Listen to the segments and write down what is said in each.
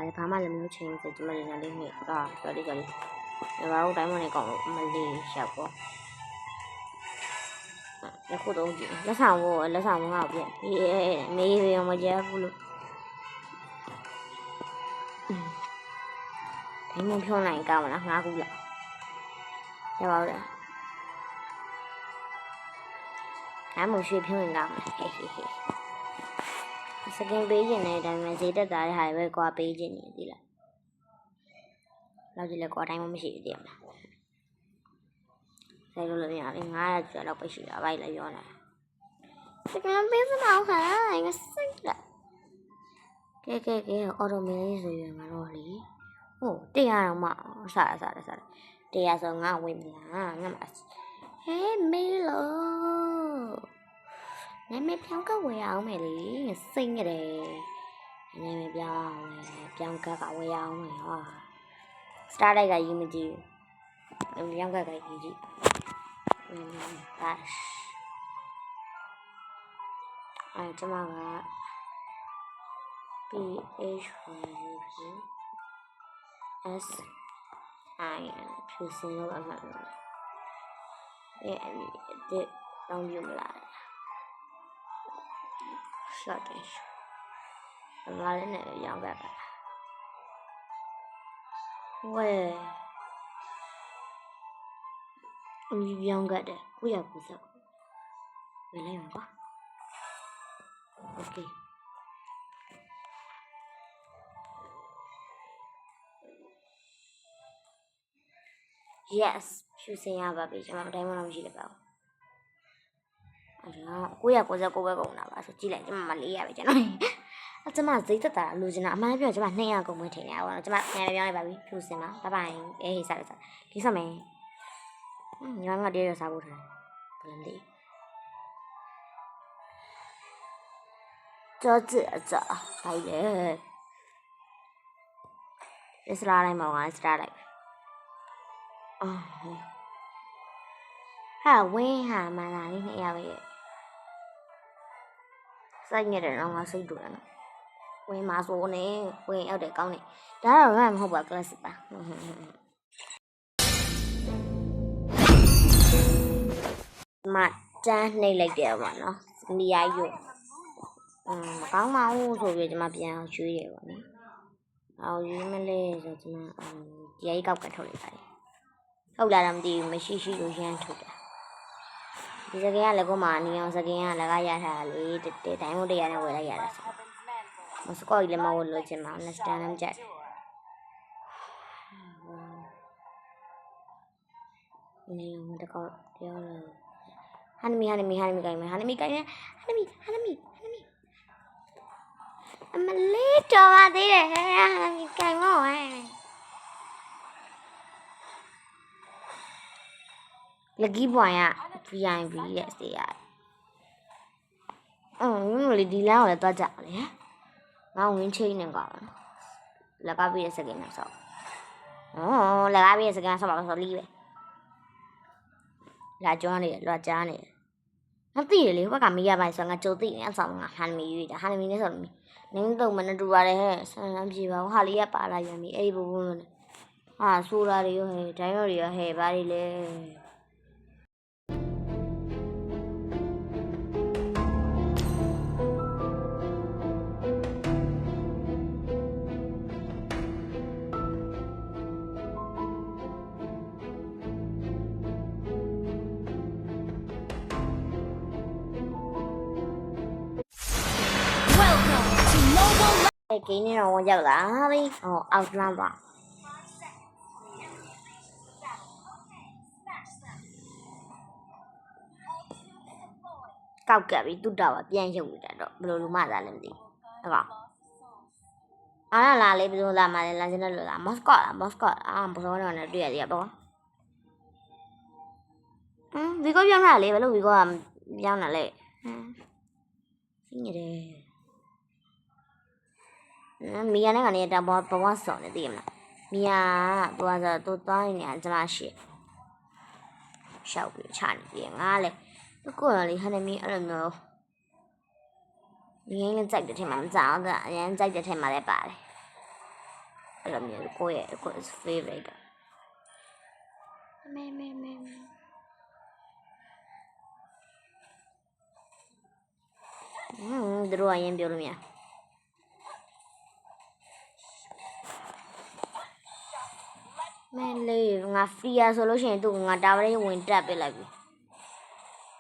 လည်းဘာမှလည်းမလုပ်ချင်ဘူးဆိုကျမလည်းလည်းနေတော့ကြော်လေးဒီဘာလို့တိုင်းမနေကောင်းမလေးရှောက်ပေါ့ဒီခုတော့ကြည့်လက်ဆောင်ကိုငါ့ကိုပြမေးရမကြဘူးလို့တိုင်းမဖြုံးနိုင်ကောင်းမလားငါကူလားရပါဦးလားငါမရွှေဖြုံးရင်ကောင်းမလားဟေးစကင်ပေးခြင်းနဲ့ဒါပေမဲ့ဈေးတက်တာတဲ့ဟာပဲကွာပေးခြင်းနေသေးလားလောက်ကြည့်လဲကွာတိုင်းမရှိသေးတယ်မလားဆိုင်လို့လည်းရတယ်900ကျော်တော့ပဲရှိတာဘိုက်လည်းရောလာစကင်ပေးစမောင်းခါငါစိတ်လာကဲအော်တိုမီလေးဆိုရမှာတော့လေဟုတ်100တော့မှစား100ဆိုငါဝင်မလားငါမဟဲမေးလို့နာမည်ပြောင်းကဝယ်အောင်မယ်လေစိတ်ရတယ်နာမည်ပြောင်းကဝယ်အောင်မယ်ဟာစတားလိုက်ကရေးမကြည့်ဘူးပြောင်းကရေးကြည့်ဒါကျမက PHS IN ဖြူစင်လို့အမှန်ဒီတောင်းပြမလားshortတယ်အမလည်းနဲ့ရောင်းခဲ့ပါဝဲအမြင်ရောင်းခဲ့တယ်990ဝယ်လိုက်မှာပါโอเคyes ဖြူစင်ရပါပြီကျွန်တော်တိုင်းမလို့မရှိလည်းပါအဲ့ဒါ999ပဲကုန်တာပါဆိုကြည့်လိုက်ကျွန်မမ400ပဲကျွန်တော်ကျွန်မဈေးသက်တာလိုချင်တာအမှန်ပြောကျွန်မ200ကုန်မထင်ရပါတော့ကျွန်မပြန်ပြောင်းလိုက်ပါပြီဖြူစင်ပါဘိုင်အေးစားဒီစမယ်ညီမကတည်းကစားဖို့ထားဘယ်လိုလဲကြောကြဟိုက်လေစလာလိုက်မှာငါစတားလိုက်ဟာဝင်းဟာမလာလေး200ပဲစိုက်နေတယ်တော့ငါစိတ်တူတယ်နော်ဝင်းမဆိုးနေဝင်းရောက်တယ်ကောင်းနေဒါတော့မဟုတ်ပါ classic ပါမတန်းနှိပ်လိုက်တယ်ပေါ့နော်နေရာယူမကောင်းပါဘူးဆိုပြီးကျွန်မပြန်အောင်ရွှေ့တယ်ပေါ့နော်အော်ရွေးမလဲဆိုကျွန်မဒီအိကောက်ကထုတ်လိုက်ပါတယ်ဟုတ်လားတော့မသိဘူးမရှိလို့ရမ်းထုတ်တာဒီစကင်ကလည်းကိုမနီအောင်စကင်ကလည်းကရထားတာလေတိုင်းမို့တရားနဲ့ဝယ်လိုက်ရတာဆိုမစကော့ကြီးလည်းမဝယ်လို့ချင်ပါ understand မ်းကြိုက်နေမတကောပြောလို့ဟာနမီကိုင်မယ်ဟာနမီအမလေးတော်ပါသေးတယ်ဟာနမီကိုင်မောလကီးပွိုင်က VIP ရဲ့စေရလေဒီလမ်းကိုလည်းသွားကြလေငါဝင်ချင်းနေကွာလက်ကပြည့်တဲ့စကင်နဲ့ဆောက်လက်ကပြည့်တဲ့စကင်ဆောက်ပါဆိုလီးပဲလာကျွမ်းနေလွှတ်ကြားနေငါသိရလေဘက်ကမေးရပါဆိုငါကြိုသိနေအဆောင်ငါဟာနမီရွေးတာဟာနမီနဲ့ဆိုနင်းတော့မနဲ့တူပါတယ်ဟဲ့ဆန်းဆန်းပြေပါဟာလေးကပါလာရမီအဲ့ဒီဘုံနဲ့ဟာဆိုတာတွေရောဟဲ့ဒိုင်းရောတွေရောဟဲ့ဘာတွေလဲ cái này nó giờ là đi out làm vào cao cả bị tụt đầu tiền dùng cái đó bây giờ mà ra làm gì được không là lấy bây giờ làm mà làm cho nó là mascot một số nó là đẹp đẹp đó vì có viêm là lấy bây giờ vì có viêm là lấy xin như thế Mia này cái này đã bao giờ rồi đi mà Mia bao giờ tôi nói này cho mà xí sao bị chán gì ngãเลยtôi cố là lấy hai Mia rồi nữa Mia lên chạy được thì mà dạo rồi anh chạy được thì mà lại bà အဲ့လိုမျိုးကိုယ့်ရဲ့ကိုယ့် favorite မဲသူတို့ကရင်ပြောလို့မရမဲလေးငါ free ရဆိုလို့ရှိရင်သူ့ငါတာဝရဲဝင်တက်ပစ်လိုက်ပြီ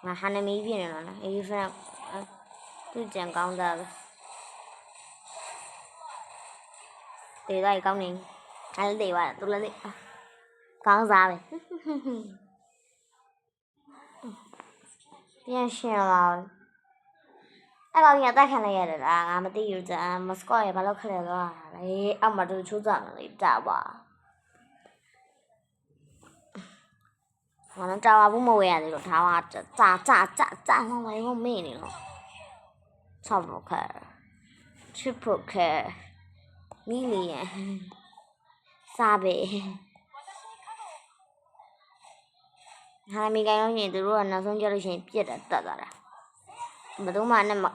ငါဟာနမီပြနေတော့နော်အေး friend သူကြံကောင်းတာပဲတေးလိုက်ကောင်းနေအဲ့လေတေးပါသူလည်းတေးကောင်းစားပဲပြန်ရှင်လာအဲ့ကောင်ကြီးတက်ခံလိုက်ရတယ်လားငါမသိဘူးကြာမစကော့ရဘာလို့ခလဲတော့လေအောက်မှာသူချိုးကြတယ်လေတာပါ我能找啊，不么为啊？这个他哇，炸，我没我没呢了，超不开，triple 开，million，3倍，还没干用钱，都说那从家里钱别的得了，不都嘛那么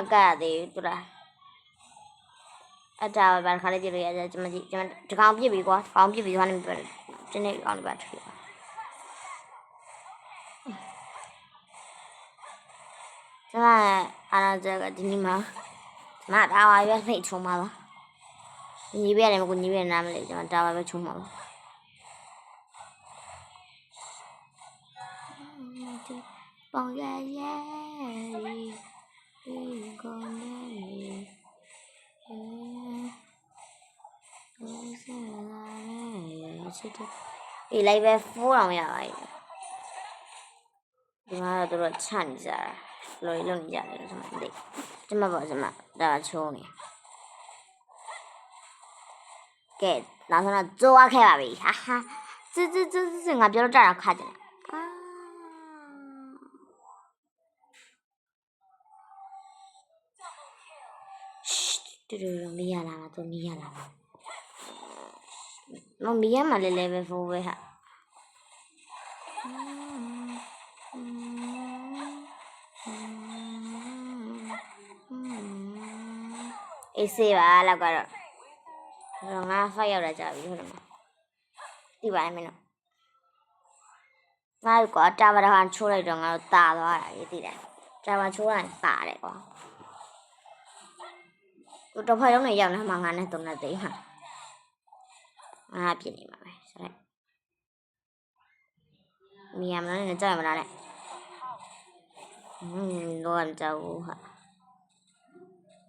干的，对啦。အတားပဲခါလေးပြလို့ရတယ်ကျွန်မဒီကောင်ပြစ်ပြီကွာကောင်ပြစ်ပြီသွားနေပြီတင်းနေကောင်လေးပါထည့်ကျွန်မအားရကြကဒီနေ့မှာကျွန်မတာဝါရွက်ဖိတ်ချုံပါလားညီပြရတယ်မကိုညီပြနားမလဲကျွန်မတာဝါပဲချုံပါလားပေါင်ရဒီကောင်လေးအေးလိုက်ပဲ4အောင်ရပါပြီဒီမှာတော့တို့ချနေကြတာလော်လုံးနေကြတယ်ကျွန်မသိကျွန်မပေါ့ကျွန်မဒါချုံးနေကဲနောက်ဆုံးတော့ကြိုးရခဲ့ပါပြီဟာဟာကျငါပြောတော့တာခါကြတယ်တူမီးရလာတော့မီးရလာမမီးရမှာလည်း level 4ပဲဟာအေးစေးပါလောက်ကတော့ငါဖတ်ရောက်လာကြပြီဟုတ်တယ်မသိပါနဲ့မင်းတို့ငါ့ကွာတာဘာဟာချိုးလိုက်တော့ငါတို့တာသွားတာရေးသိတယ်တာဘာချိုးတာပါတယ်ကွာသူတော့ဖတ်ရုံးနဲ့ရောက်နေမှာငါနဲ့တုံးနဲ့သိမှာငါပြစ်နေမှာပဲဆိုတော့มียามแล้วเนี่ยจ่ายมาแล้วเนี่ยတော့ကြောက်ဟာ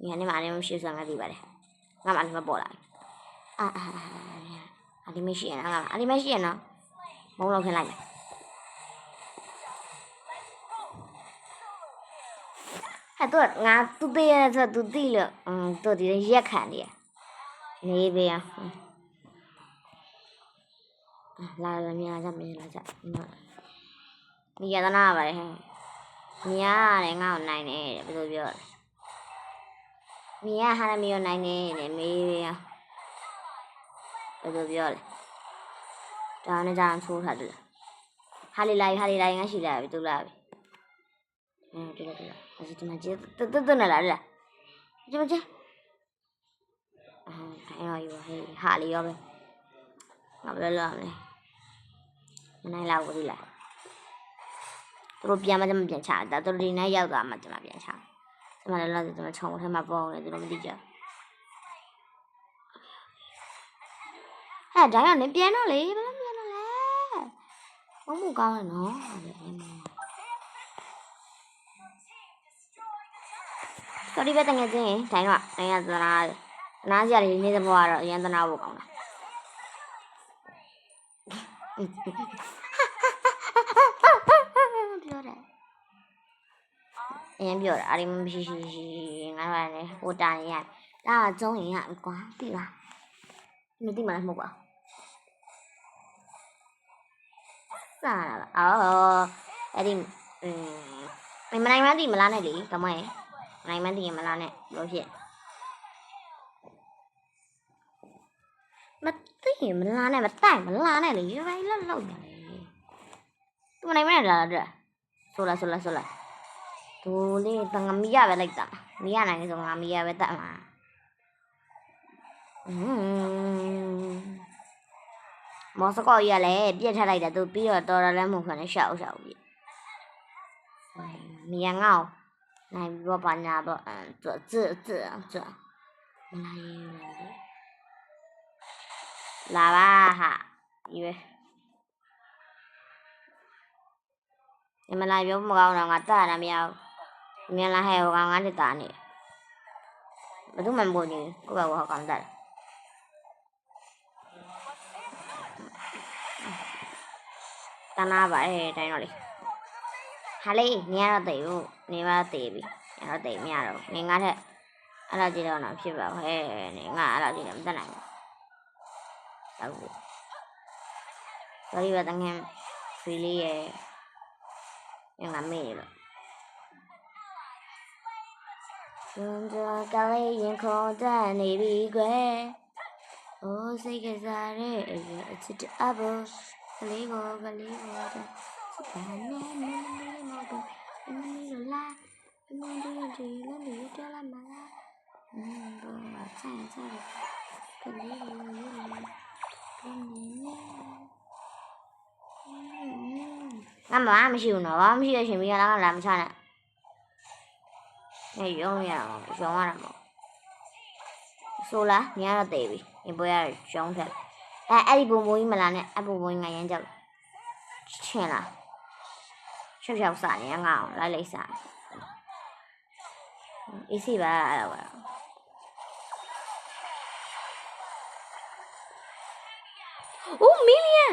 มีอันนี้มาเนี่ยမရှိဆိုငါသိပါတယ်ငါမှဒီမှာပေါ်လာအဒီမရှိရနော်ငါအဒီမရှိရနော်မုံလောက်ခင်းလိုက်မယ်အဲ့တော့ငါသူ့သေးရဆိုသူသိလို့သူဒီရက်ခံနေရနေပေးရလာမြင်လာကြมียาตนาပါလေဟဲ့มียရတယ်ငါ့ကိုနိုင်တယ်ဘယ်လိုပြောလဲมียဟာလည်းမီကိုနိုင်တယ်တဲ့မေးရဘယ်လိုပြောလဲဒါနဲ့ကြာချိုးထားတယ်ဟာလီလိုက်ငါရှိလာပြီတူလာပြီတူလာအဲ့ဒီမှာကျတူနေလာလားကျမအဲ့ရောဟေးဟာလီရောပဲငါဘယ်လိုလုပ်ရမလဲမနိုင်လောက်ဘူးလားသူတို့ပြန်မှကျမပြန်ချတာသူတို့ဒီနေ့ရောက်သွားမှကျမပြန်ချကျမလည်းကျမချုံထဲမှာပေါအောင်လေသူတို့မသိကြဟဲ့ဒါရောက်နေပြန်တော့လေဘယ်လိုပြန်တော့လဲဘုံမကောင်းတယ်နော်တော်ဒီပဲတငယ်ချင်းဒိုင်းတော့နိုင်ရသနာစရာလေးနေတဲ့ဘဝကတော့အရင်သနာဖို့ကောင်းတာပြောတယ်အရင်ပြောတာအရင်မရှိငါကလည်းဟိုတာနေရဒါကကျုံးရင်ရကွာသိလားမသိမှလည်းမဟုတ်ပါစားလာအော်အဲ့ဒီမနိုင်မှန်းသိမလားနဲ့လေကမရဲ့မနိုင်မှန်းသိရင်မလားနဲ့လို့ဖြစ်မသိရင်မလားနဲ့မတိုင်မလားနဲ့လေရိုင်းလောက်နေလေသူမနိုင်မှန်းလားတဲ့ဆိုလာဒိုလေးတငမီးရပဲလိုက်တာမီးရနိုင်ဆိုငါမီးရပဲတတ်မှာ မော်စကောကြီးကလည်းပြစ်ထလိုက်တယ်သူပြီးတော့တော်တော်လည်းမဟုတ်ခနဲ့ရှောက်ပြီမြန်ငေါ့နိုင်ပြီးတော့ပါညာတော့这မလာရင်လာပါဟာရွေးမလာပြောမကောင်းတော့ငါတရတာမရဘူးမြန်လာဟဲ့ဟိုကောင်ငါတက်တာနေဘယ်သူမှမပေါ်နေကိုယ့်ဘက်ကကောင်တက်တနာပါတိုင်းတော့လေဟာလေနေရတော့တည်ဘူးနေမတော့တည်ပြီနေတော့တည်မရတော့နေငါထက်အဲ့လိုကြည့်တော့တော့ဖြစ်ပါဟဲ့နေငါအဲ့လိုကြည့်တော့မတက်နိုင်ဘူးဟုတ်ဆိုရီပါတငယ်ဖီလေးရဲ့ငါမေ့ရတော့စွန်ကြကလေးရင်ခုန်တက်နေပြီကွယ်အိုးစိတ်ကစားတဲ့အရင်အချစ်အဘကလေးကိုတဲ့စပါနဲ့မင်းလေးမတော့မင်းလေးလာမင်းတို့ဒီလည်းဒီတလာမလားဘာဆိုင်ကလေးကိုငါမရှိဘူးနော်ဘာမရှိရရှင်ပြီးတော့လာမချနဲ့နေရုံးရအောင်ရုံးရတာပေါ့ဆိုလားညတော့တည်ပြီဒီပွဲရရုံးထက်အဲ့ဒီဘုံဘုံကြီးမလာနဲ့အဘုံဘုံကြီးငါရမ်းကြောက်ချင်းလားရှောက်စားနေငါအောင်လိုက်စားအေးစီပါအဲ့တော့အိုးမီလီယံ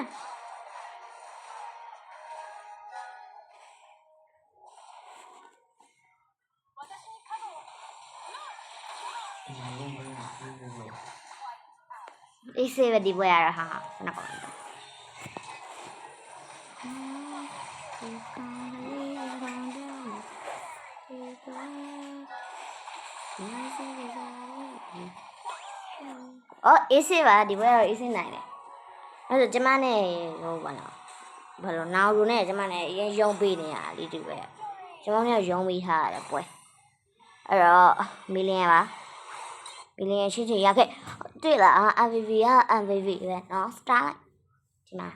အေးစီပဲဒီပွဲရဟာနာကောအော်အေးစီပါဒီပွဲရအေးစီနိုင်တယ်အဲ့ဒါကျမနဲ့ဟိုဘာလို့နာရူနဲ့ကျမနဲ့အရင်ရုံပေးနေရလေဒီပဲကျမနဲ့ရုံပေးထားရတယ်ပွဲအဲ့တော့မီလီယံပါမီလီယံရှင်းချင်ရခဲ့တွေ့လား MVP က MVP ပဲเนาะ star ဒီမှာ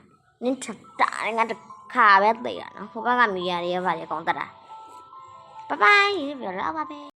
နင်းထတာငါတခါပဲသိရနော်ဟိုဘက်ကမီယာတွေကဗာလေကောင်းတတ်တာဘိုင်ဘိုင်ပြောတော့ပါပဲ